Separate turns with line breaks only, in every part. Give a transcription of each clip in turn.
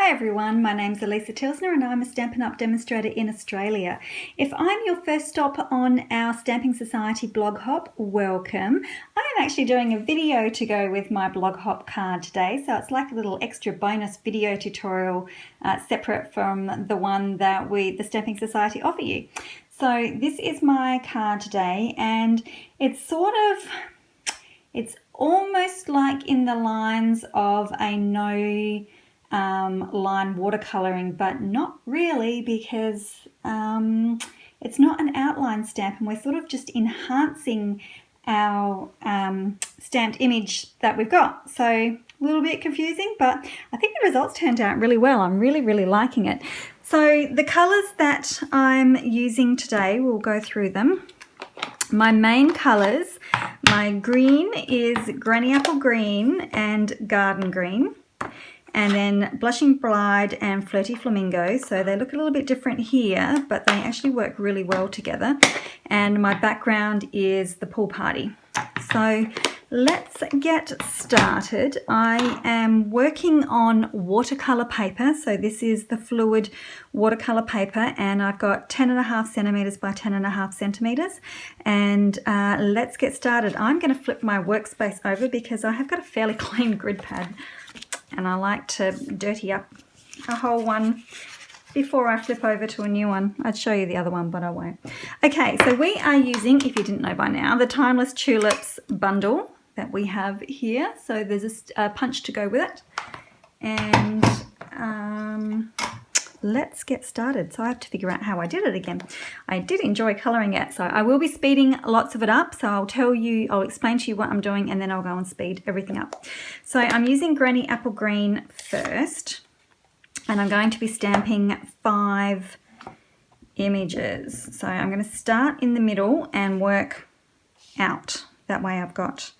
Hi everyone, my name's Alisa Tilsner and I'm a Stampin' Up demonstrator in Australia. If I'm your first stop on our Stamping Society blog hop, welcome. I am actually doing a video to go with my blog hop card today, so it's like a little extra bonus video tutorial separate from the one that the Stamping Society offer you. So this is my card today, and it's almost like in the lines of a no line watercolouring, but not really, because it's not an outline stamp and we're sort of just enhancing our stamped image that we've got. So a little bit confusing, but I think the results turned out really well. I'm really liking it. So the colours that I'm using today, we'll go through them. My main colours, my green is Granny Apple Green and Garden Green. And then Blushing Bride and Flirty Flamingo. So they look a little bit different here, but they actually work really well together. And my background is the pool party. So let's get started. I am working on watercolour paper. So this is the fluid watercolour paper, and I've got 10.5 centimetres by 10.5 centimetres. And let's get started. I'm going to flip my workspace over because I have got a fairly clean grid pad, and I like to dirty up a whole one before I flip over to a new one. I'd show you the other one, but I won't. Okay, so we are using, if you didn't know by now, the Timeless Tulips bundle that we have here. So there's a punch to go with it. And let's get started. So I have to figure out how I did it again. I did enjoy colouring it, so I will be speeding lots of it up. So I'll explain to you what I'm doing, and then I'll go and speed everything up. So I'm using Granny Apple Green first, and I'm going to be stamping 5 images. So I'm going to start in the middle and work out. That way I've got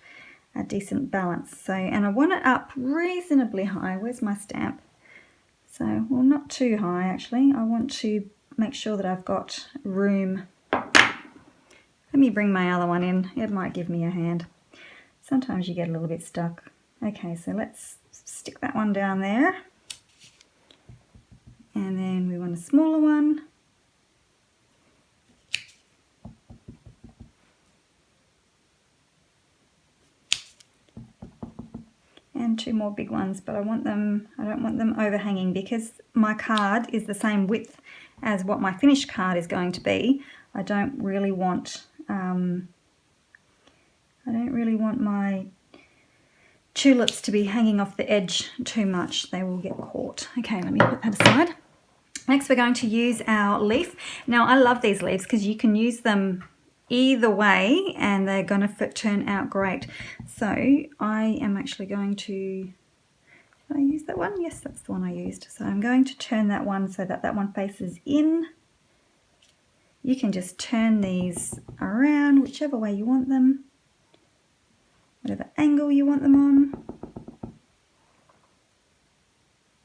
a decent balance. So, and I want it up reasonably high. Where's my stamp? So, well, not too high actually. I want to make sure that I've got room. Let me bring my other one in. It might give me a hand. Sometimes you get a little bit stuck. Okay, so let's stick that one down there. And then we want a smaller one. And 2 more big ones, but I don't want them overhanging because my card is the same width as what my finished card is going to be. I don't really want my tulips to be hanging off the edge too much. They will get caught. Okay, let me put that aside. Next we're going to use our leaf. Now I love these leaves because you can use them either way and they're going to turn out great. So I am actually going to, did I use that one? Yes, that's the one I used. So I'm going to turn that one so that that one faces in. You can just turn these around whichever way you want them, whatever angle you want them on.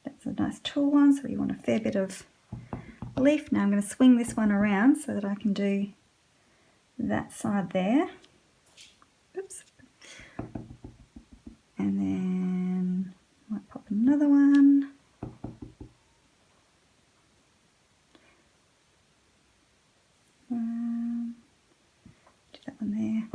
That's a nice tall one, so you want a fair bit of leaf. Now I'm going to swing this one around so that I can do that side there. Oops. And then might pop another one. Do that one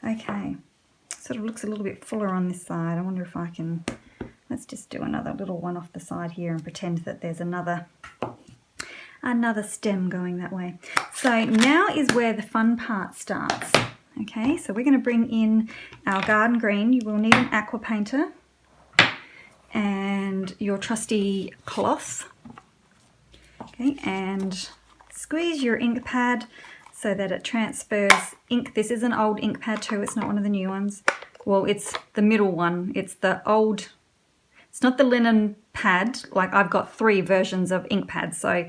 there. Okay, sort of looks a little bit fuller on this side. I wonder if I can, let's just do another little one off the side here and pretend that there's another stem going that way. So now is where the fun part starts. Okay, so we're going to bring in our Garden Green. You will need an Aqua Painter and your trusty cloth. Okay, and squeeze your ink pad so that it transfers ink. This is an old ink pad too, it's not one of the new ones. Well, it's the middle one. It's the old, it's not the linen pad. Like I've got 3 versions of ink pads. So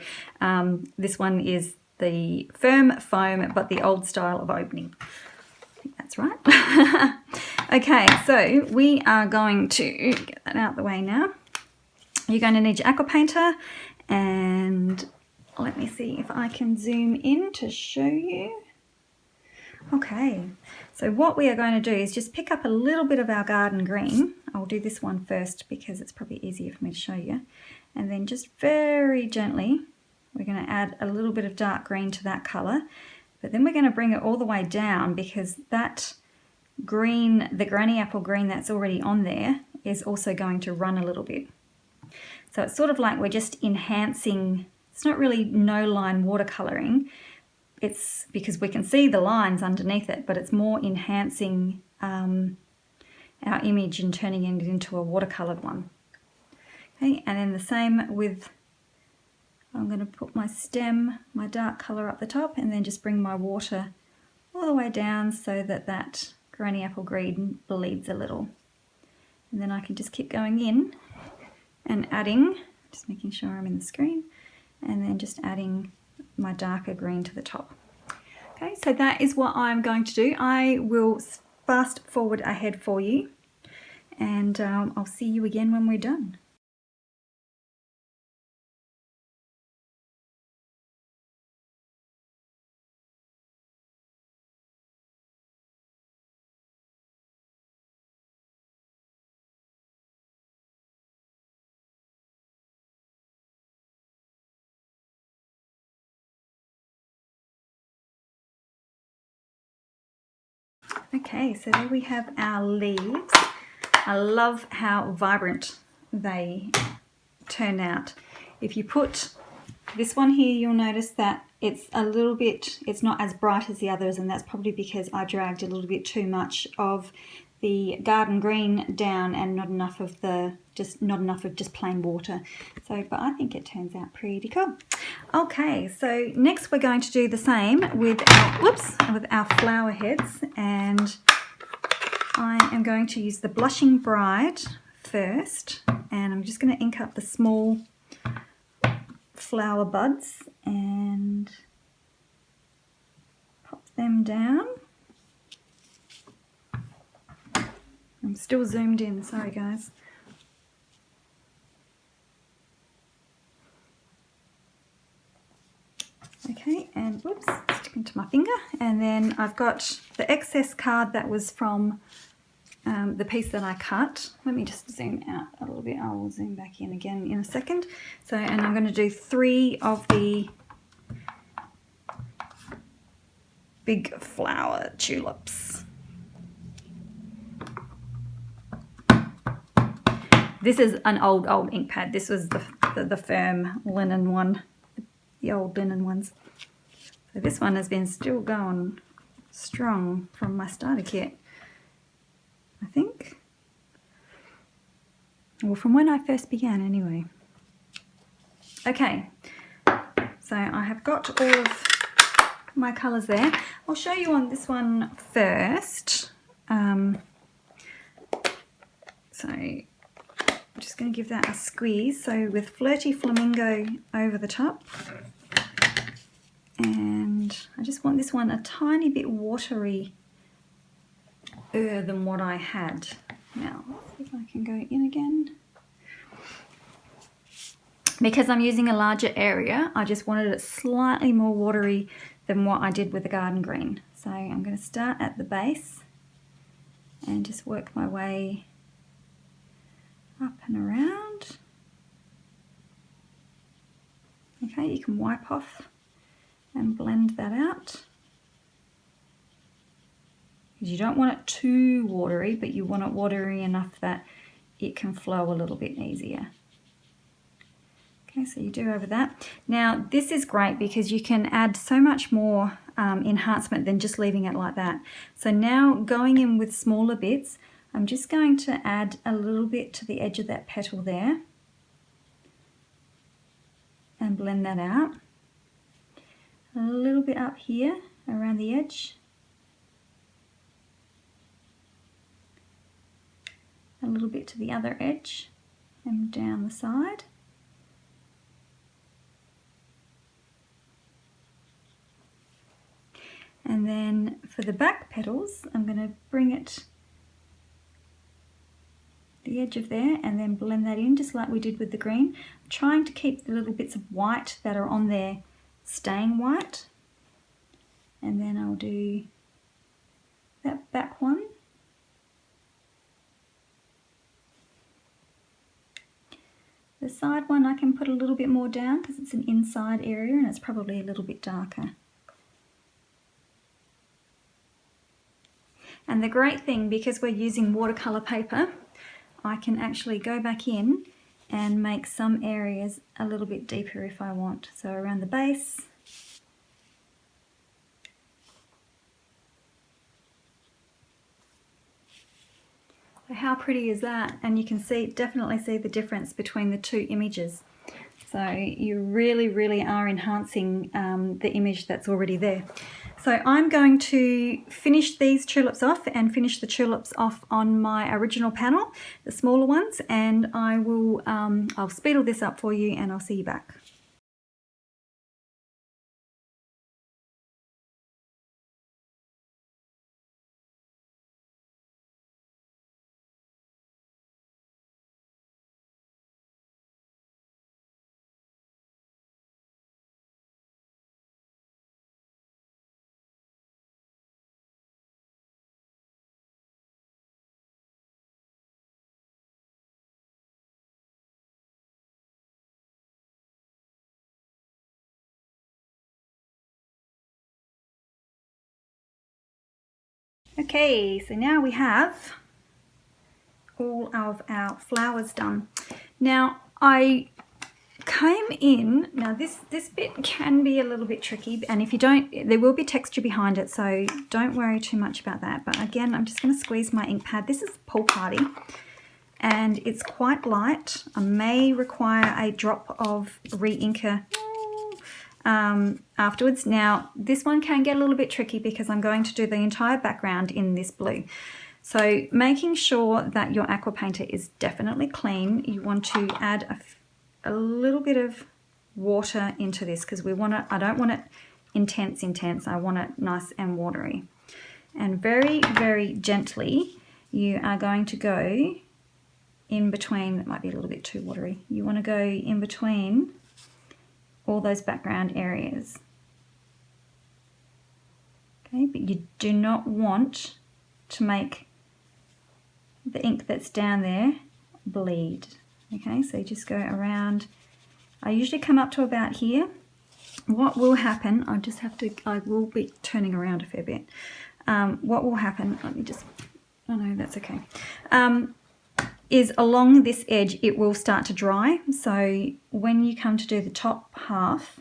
this one is the firm foam, but the old style of opening. I think that's right. Okay, so we are going to get that out of the way now. You're going to need your Aqua Painter, and let me see if I can zoom in to show you. Okay, so what we are going to do is just pick up a little bit of our garden green. I'll do this one first because it's probably easier for me to show you. And then just very gently, we're going to add a little bit of dark green to that colour. But then we're going to bring it all the way down because that green, the granny apple green that's already on there, is also going to run a little bit. So it's sort of like we're just enhancing. It's not really no line watercolouring. It's because we can see the lines underneath it, but it's more enhancing our image and turning it into a watercoloured one. Okay, and then the same with, I'm going to put my stem, my dark colour up the top, and then just bring my water all the way down so that that granny apple green bleeds a little. And then I can just keep going in and adding, just making sure I'm in the screen, and then just adding my darker green to the top. Okay, so that is what I'm going to do. I will fast forward ahead for you, and I'll see you again when we're done. Okay, so there we have our leaves. I love how vibrant they turn out. If you put this one here, you'll notice that it's a little bit, it's not as bright as the others, and that's probably because I dragged a little bit too much of the garden green down and not enough of just plain water. So, but I think it turns out pretty cool. Okay, so next we're going to do the same with our flower heads, and I am going to use the Blushing Bride first, and I'm just going to ink up the small flower buds and pop them down. I'm still zoomed in, sorry guys. Okay, and whoops, sticking to my finger. And then I've got the excess card that was from the piece that I cut. Let me just zoom out a little bit. I will zoom back in again in a second. So, and I'm going to do 3 of the big flower tulips. This is an old ink pad. This was the firm linen one, the old linen ones. So this one has been still going strong from my starter kit, I think. Well, from when I first began anyway. Okay, so I have got all of my colours there. I'll show you on this one first. So I'm just going to give that a squeeze. So with Flirty Flamingo over the top. And I just want this one a tiny bit watery than what I had. Now, let's see if I can go in again. Because I'm using a larger area, I just wanted it slightly more watery than what I did with the garden green. So I'm going to start at the base and just work my way up and around. Okay, you can wipe off and blend that out. Because you don't want it too watery, but you want it watery enough that it can flow a little bit easier. Okay, so you do over that. Now, this is great because you can add so much more enhancement than just leaving it like that. So now going in with smaller bits, I'm just going to add a little bit to the edge of that petal there and blend that out. A little bit up here around the edge. A little bit to the other edge and down the side. And then for the back petals, I'm going to bring it the edge of there and then blend that in just like we did with the green. I'm trying to keep the little bits of white that are on there staying white. And then I'll do that back one. The side one I can put a little bit more down because it's an inside area and it's probably a little bit darker. And the great thing, because we're using watercolour paper, I can actually go back in and make some areas a little bit deeper if I want. So around the base. So how pretty is that? And you can see, definitely see the difference between the two images. So you really are enhancing the image that's already there. So I'm going to finish these tulips off and finish the tulips off on my original panel, the smaller ones, and I will I'll speed all this up for you and I'll see you back. Okay, so now we have all of our flowers done. Now I came in, now this bit can be a little bit tricky, and if you don't, there will be texture behind it, so don't worry too much about that. But again, I'm just going to squeeze my ink pad. This is Pool Party and it's quite light. I may require a drop of re-inker afterwards. Now this one can get a little bit tricky because I'm going to do the entire background in this blue. So making sure that your Aqua Painter is definitely clean, you want to add a little bit of water into this because we want it, I don't want it intense, I want it nice and watery. And very gently you are going to go in between, that might be a little bit too watery, you want to go in between all those background areas. Okay, but you do not want to make the ink that's down there bleed. Okay, so you just go around. I usually come up to about here. What will happen, I will be turning around a fair bit. What will happen, let me just, oh no, that's okay. Is along this edge, it will start to dry. So when you come to do the top half,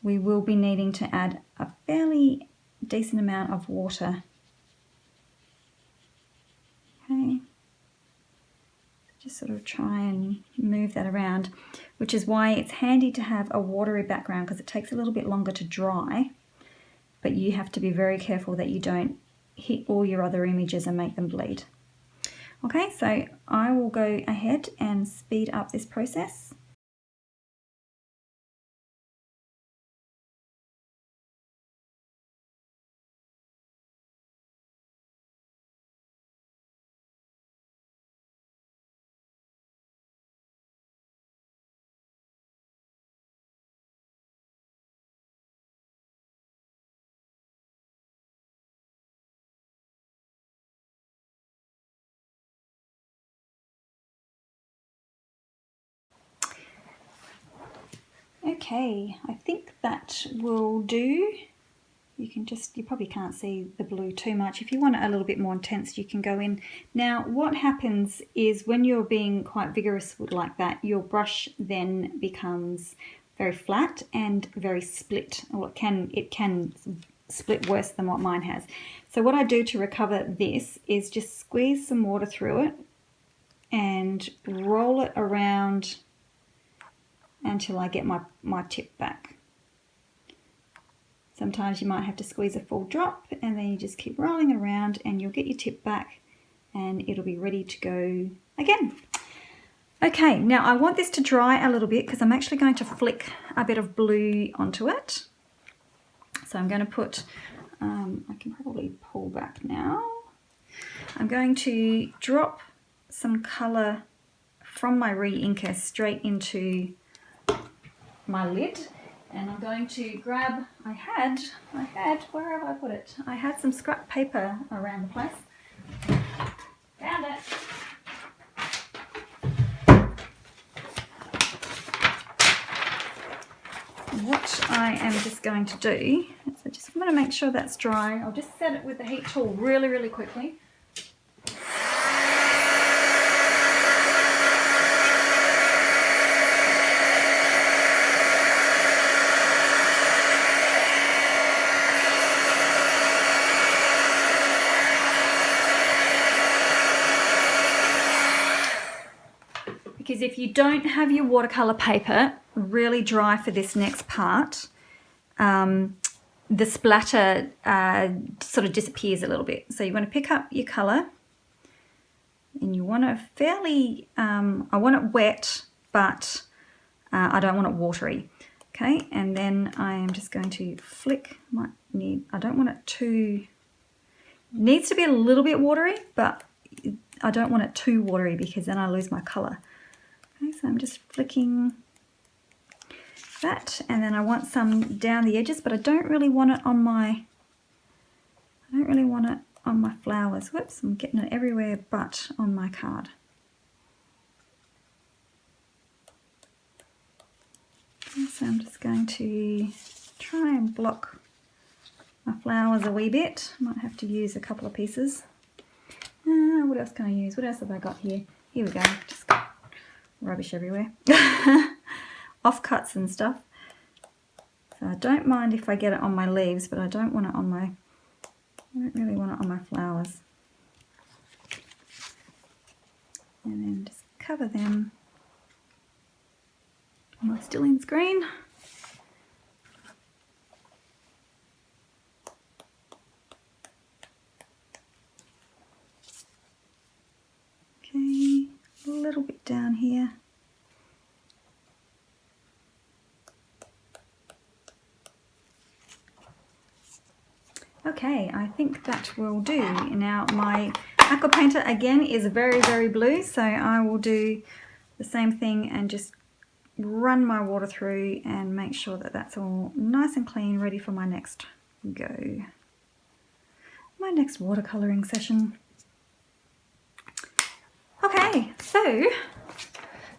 we will be needing to add a fairly decent amount of water. Okay. Just sort of try and move that around, which is why it's handy to have a watery background because it takes a little bit longer to dry, but you have to be very careful that you don't hit all your other images and make them bleed. Okay, so I will go ahead and speed up this process. Okay, I think that will do. You probably can't see the blue too much. If you want it a little bit more intense, you can go in. Now, what happens is when you're being quite vigorous like that, your brush then becomes very flat and very split, or it can split worse than what mine has. So what I do to recover this is just squeeze some water through it and roll it around until I get my tip back. Sometimes you might have to squeeze a full drop and then you just keep rolling it around and you'll get your tip back and it'll be ready to go again. Okay, now I want this to dry a little bit because I'm actually going to flick a bit of blue onto it. So I'm going to put, I can probably pull back now. I'm going to drop some colour from my re-inker straight into my lid, And I'm going to grab, I had, where have I put it? I had some scrap paper around the place. Found it. What I am just going to do is I just want to make sure that's dry. I'll just set it with the heat tool really, really quickly. Because if you don't have your watercolour paper really dry for this next part, the splatter sort of disappears a little bit. So you want to pick up your colour and you want to fairly, I want it wet, but I don't want it watery. Okay, and then I am just going to flick, I don't want it too, it needs to be a little bit watery, but I don't want it too watery because then I lose my colour. Okay, so I'm just flicking that, and then I want some down the edges, but I don't really want it on my flowers. Whoops, I'm getting it everywhere but on my card. Okay, so I'm just going to try and block my flowers a wee bit. Might have to use a couple of pieces. What else can I use? What else have I got here? Here we go. Just got rubbish everywhere. Offcuts and stuff. So I don't mind if I get it on my leaves, but I don't want it on my, I don't really want it on my flowers. And then just cover them. Am I still in screen? Okay, a little bit down here. Okay, I think that will do. Now my Aqua Painter again is very, very blue, so I will do the same thing and just run my water through and make sure that that's all nice and clean, ready for my next go. My next watercolouring session. Okay, so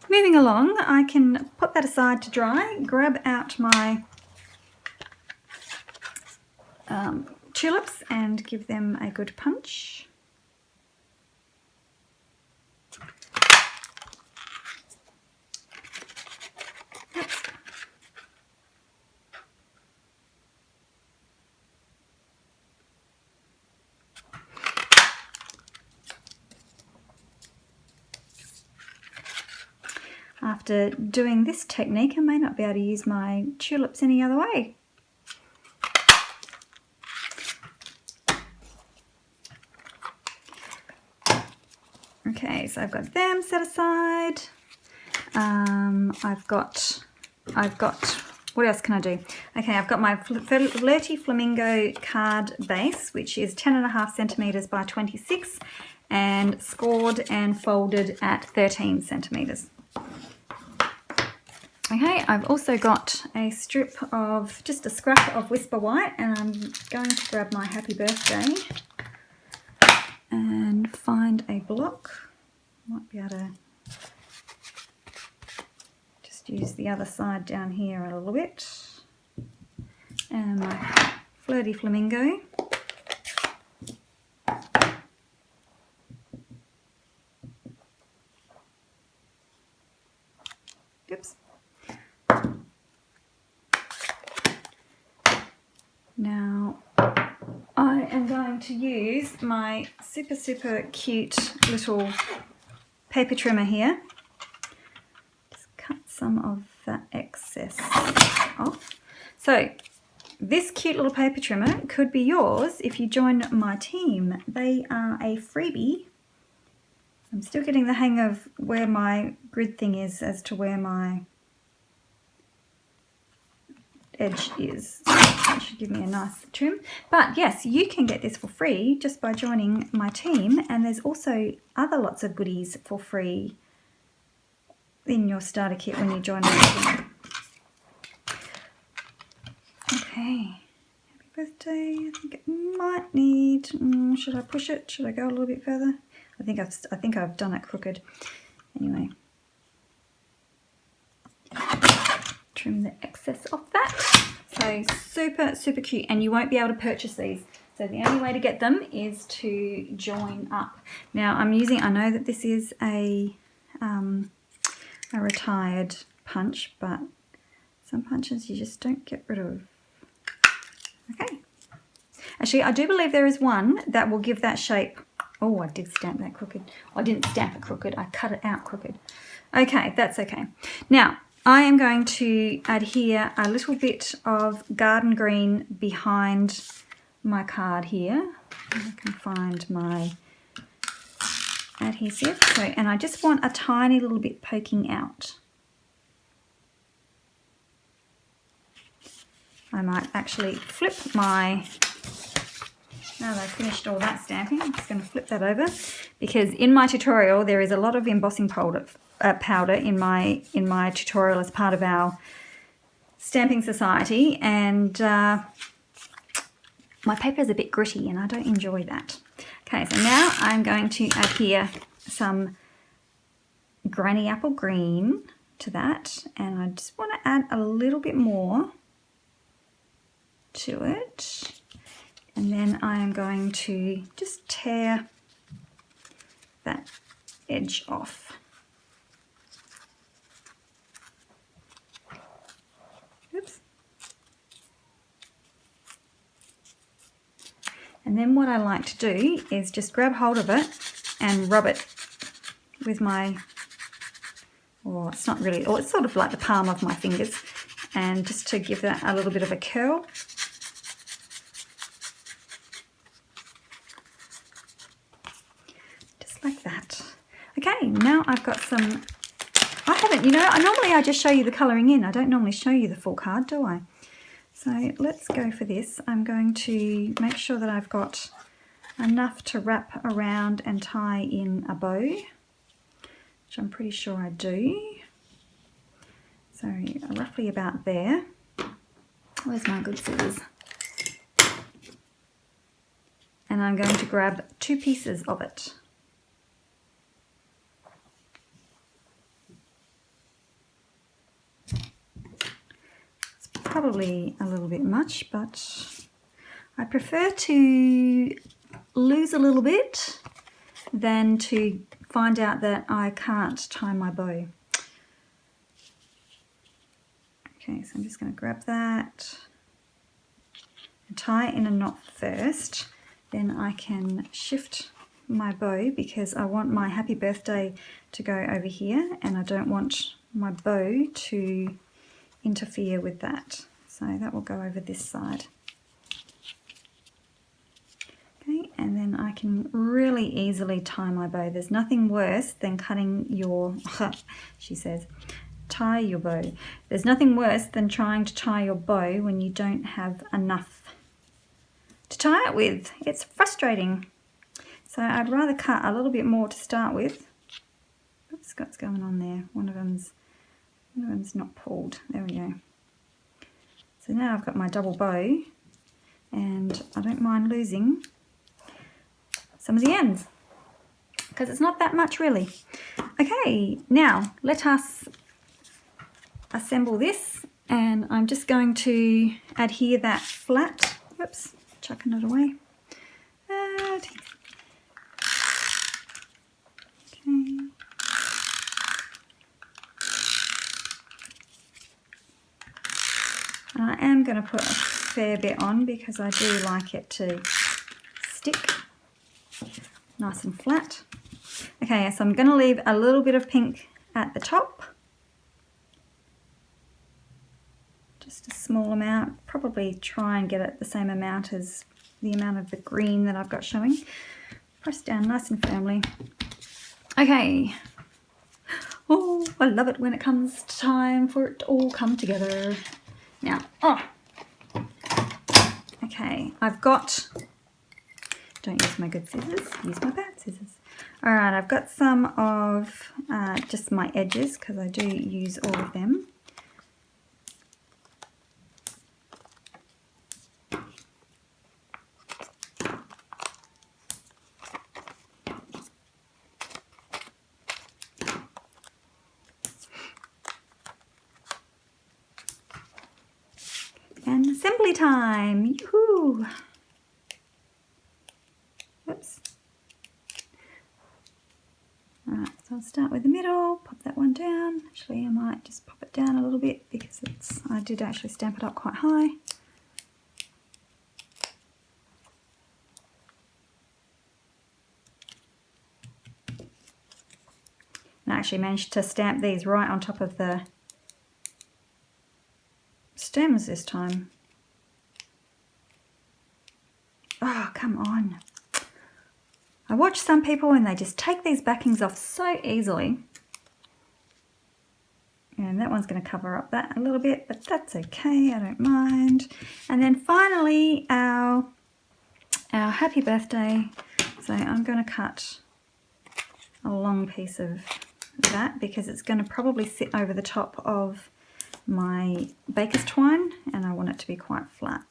moving along, I can put that aside to dry, grab out my tulips and give them a good punch. Oops. After doing this technique, I may not be able to use my tulips any other way. Okay, so I've got them set aside. I've got, what else can I do? Okay, I've got my Flirty Flamingo card base, which is 10.5 centimetres by 26 and scored and folded at 13 centimetres. Okay, I've also got a strip of, just a scrap of Whisper White, and I'm going to grab my Happy Birthday and find a block. Might be able to just use the other side down here a little bit. And my Flirty Flamingo. Oops. Now I am going to use my super, super cute little paper trimmer here. Just cut some of that excess off. So this cute little paper trimmer could be yours if you join my team. They are a freebie. I'm still getting the hang of where my grid thing is as to where my edge is. That should give me a nice trim. But yes, you can get this for free just by joining my team, and there's also other lots of goodies for free in your starter kit when you join my team. Okay. Happy birthday. I think it might need, should I push it? Should I go a little bit further? I think I've done it crooked. Anyway. Trim the excess off that. So super, super cute. And you won't be able to purchase these. So the only way to get them is to join up. Now I know that this is a retired punch, but some punches you just don't get rid of. Okay. Actually, I do believe there is one that will give that shape. Oh, I did stamp that crooked. I didn't stamp it crooked. I cut it out crooked. Okay, that's okay. Now, I am going to adhere a little bit of garden green behind my card here. I can find my adhesive. So, and I just want a tiny little bit poking out. I might actually flip my, now that I've finished all that stamping, I'm just going to flip that over, because in my tutorial there is a lot of embossing powder in my tutorial as part of our stamping society, and my paper is a bit gritty and I don't enjoy that. Okay, so now I'm going to adhere some granny apple green to that, and I just want to add a little bit more to it, and then I am going to just tear that edge off. Oops. And then what I like to do is just grab hold of it and rub it with my, or it's not really, or it's sort of like the palm of my fingers, and just to give that a little bit of a curl. Like that. Okay, now I've got some, normally I just show you the colouring in. I don't normally show you the full card, do I? So let's go for this. I'm going to make sure that I've got enough to wrap around and tie in a bow, which I'm pretty sure I do. So roughly about there. Where's my good scissors? And I'm going to grab 2 pieces of it. Probably a little bit much, but I prefer to lose a little bit than to find out that I can't tie my bow. Okay, so I'm just going to grab that and tie it in a knot first. Then I can shift my bow, because I want my happy birthday to go over here and I don't want my bow to interfere with that. So that will go over this side. Okay, and then I can really easily tie my bow. There's nothing worse than cutting your, she says, tie your bow. There's nothing worse than trying to tie your bow when you don't have enough to tie it with. It's frustrating. So I'd rather cut a little bit more to start with. Oops, what's going on there? One of them's not pulled. There we go. So now I've got my double bow, and I don't mind losing some of the ends, because it's not that much really. Okay, now let us assemble this, and I'm just going to adhere that flat. Whoops, chucking it away. Okay. I am going to put a fair bit on because I do like it to stick nice and flat. Okay, so I'm going to leave a little bit of pink at the top. Just a small amount. Probably try and get it the same amount as the amount of the green that I've got showing. Press down nice and firmly. Okay. Oh, I love it when it comes time for it to all come together. Now, okay, I've got, don't use my good scissors, use my bad scissors. All right, I've got some of just my edges, because I do use all of them. assembly time. Yoo-hoo! Whoops. Alright, so I'll start with the middle, pop that one down. Actually, I might just pop it down a little bit because I did actually stamp it up quite high. And I actually managed to stamp these right on top of the stems this time. Oh, come on. I watch some people and they just take these backings off so easily. And that one's going to cover up that a little bit, but that's okay, I don't mind. And then finally our happy birthday. So I'm going to cut a long piece of that because it's going to probably sit over the top of my baker's twine and I want it to be quite flat.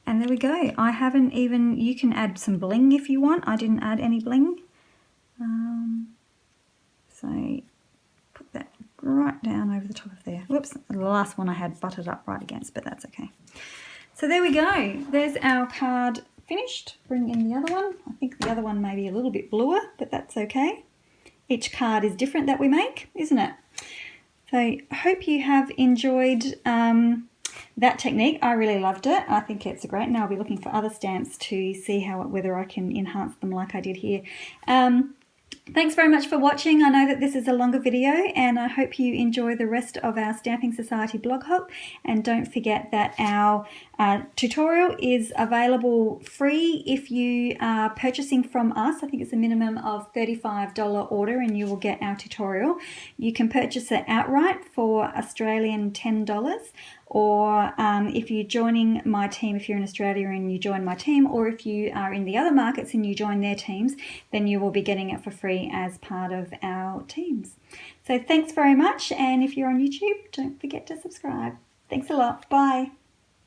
And there we go. I haven't even, you can add some bling if you want. I didn't add any bling. So put that right down over the top of there. Whoops, the last one I had buttered up right against, but that's okay. So there we go. There's our card finished. Bring in the other one. I think the other one may be a little bit bluer, but that's okay. Each card is different that we make, isn't it? So I hope you have enjoyed that technique. I really loved it. I think it's great, and I'll be looking for other stamps to see whether I can enhance them like I did here. Thanks very much for watching. I know that this is a longer video and I hope you enjoy the rest of our Stamping Society blog hop, and don't forget that our tutorial is available free if you are purchasing from us. I think it's a minimum of $35 order and you will get our tutorial. You can purchase it outright for Australian $10, or if you're joining my team, if you're in Australia and you join my team, or if you are in the other markets and you join their teams, then you will be getting it for free as part of our teams. So thanks very much, and if you're on YouTube, don't forget to subscribe. Thanks a lot. Bye.